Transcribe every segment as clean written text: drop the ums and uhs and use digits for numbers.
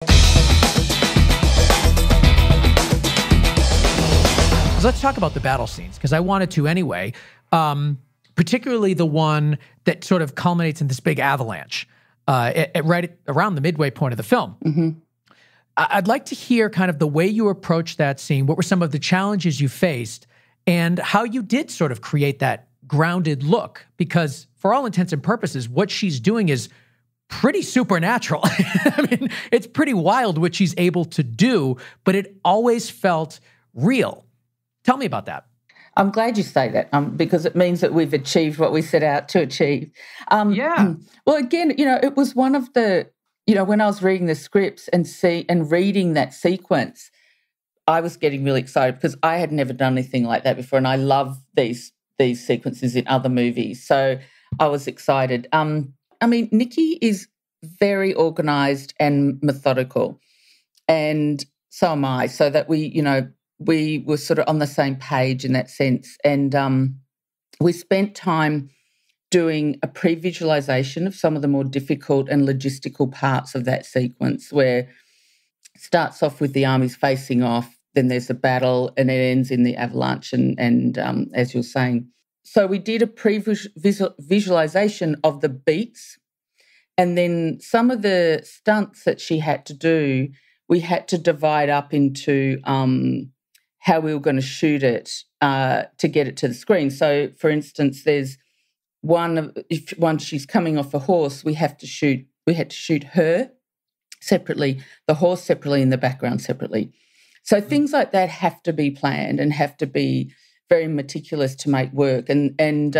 So let's talk about the battle scenes, because I wanted to anyway, particularly the one that sort of culminates in this big avalanche right around the midway point of the film. Mm-hmm. I'd like to hear kind of the way you approached that scene. What were some of the challenges you faced and how you did sort of create that grounded look? Because for all intents and purposes, what she's doing is pretty supernatural. I mean, it's pretty wild what she's able to do, but it always felt real. Tell me about that. I'm glad you say that because it means that we've achieved what we set out to achieve. Yeah. Well, again, it was one of the, when I was reading the scripts and reading that sequence, I was getting really excited because I had never done anything like that before, and I love these sequences in other movies. So I was excited. Nikki is very organised and methodical, and so am I, so that we were sort of on the same page in that sense. And we spent time doing a pre-visualization of some of the more difficult and logistical parts of that sequence, where it starts off with the armies facing off, then there's a battle, and it ends in the avalanche, and as you're saying. So we did a pre-visualization of the beats, and then some of the stunts that she had to do, we had to divide up into how we were going to shoot it to get it to the screen. So, for instance, there's once she's coming off a horse, we had to shoot her separately, the horse separately, and the background separately. So things like that have to be planned and have to be very meticulous to make work. And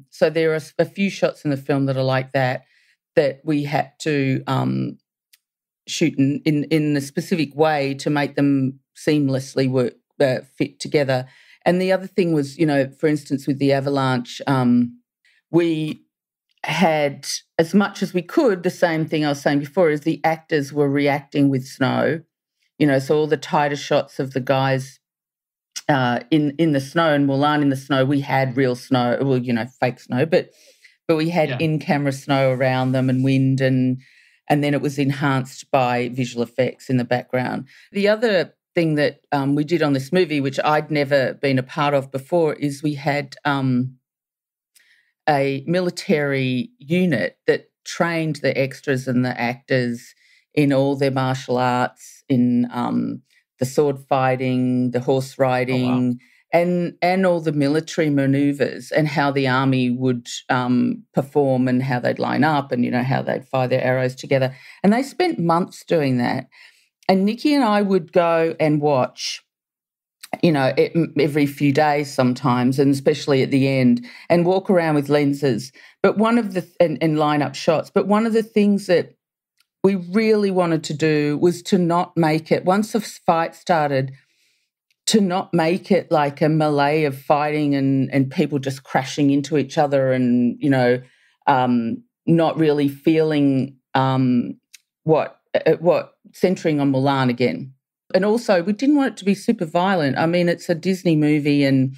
so there are a few shots in the film that are like that we had to shoot in a specific way to make them seamlessly fit together. And the other thing was, for instance, with the avalanche, we had, as much as we could, the same thing I was saying before, is the actors were reacting with snow. So all the tighter shots of the guys in the snow, and Mulan in the snow, we had real snow, well, fake snow, but we had in-camera snow around them and wind, and then it was enhanced by visual effects in the background. The other thing that we did on this movie, which I'd never been a part of before, is we had a military unit that trained the extras and the actors in all their martial arts, in the sword fighting, the horse riding, and all the military maneuvers, and how the army would perform and how they'd line up, and, how they'd fire their arrows together. And they spent months doing that. And Nikki and I would go and watch, every few days sometimes, and especially at the end, and walk around with lenses. But and line up shots. But one of the things that we really wanted to do was to not make it, once the fight started, to not make it like a melee of fighting and people just crashing into each other and, not really feeling what centering on Mulan again. And also, we didn't want it to be super violent. I mean, it's a Disney movie, and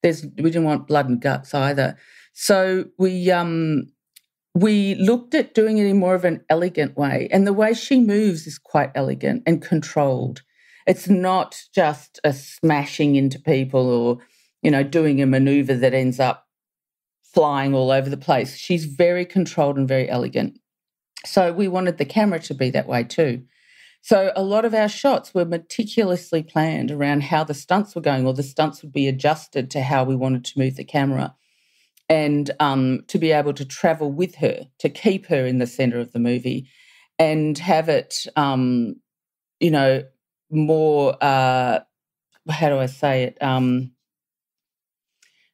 we didn't want blood and guts either. So we looked at doing it in more of an elegant way. And the way she moves is quite elegant and controlled. It's not just a smashing into people or, doing a maneuver that ends up flying all over the place. She's very controlled and very elegant. So we wanted the camera to be that way too. So a lot of our shots were meticulously planned around how the stunts were going, or the stunts would be adjusted to how we wanted to move the camera, and to be able to travel with her, to keep her in the centre of the movie and have it, more, how do I say it?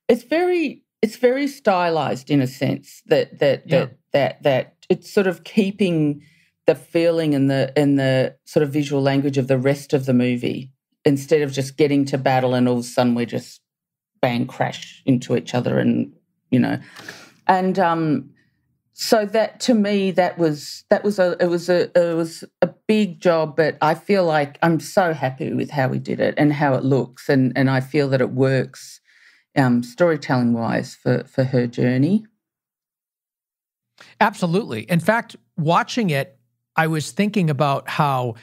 It's very stylized in a sense that it's sort of keeping the feeling and the sort of visual language of the rest of the movie, instead of just getting to battle and all of a sudden we just bang crash into each other and so that, to me, it was a big job, but I feel like I'm so happy with how we did it and how it looks, and I feel that it works storytelling wise for her journey. Absolutely. In fact, watching it, I was thinking about how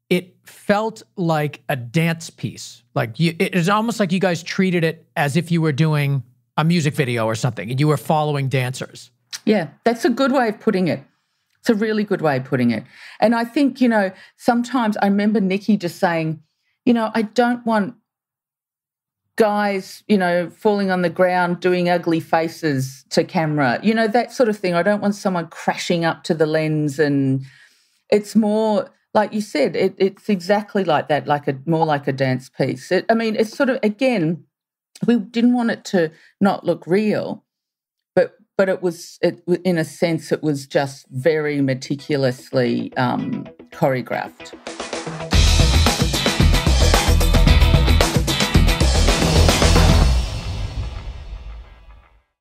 it felt like a dance piece. Like it is almost like you guys treated it as if you were doing a music video or something and you were following dancers. Yeah, that's a good way of putting it. It's a really good way of putting it. And I think, sometimes I remember Nikki just saying, I don't want guys, falling on the ground doing ugly faces to camera, that sort of thing. I don't want someone crashing up to the lens. And it's more, like you said, it's exactly like that, more like a dance piece. It's sort of, again, we didn't want it to not look real, but in a sense, it was just very meticulously choreographed.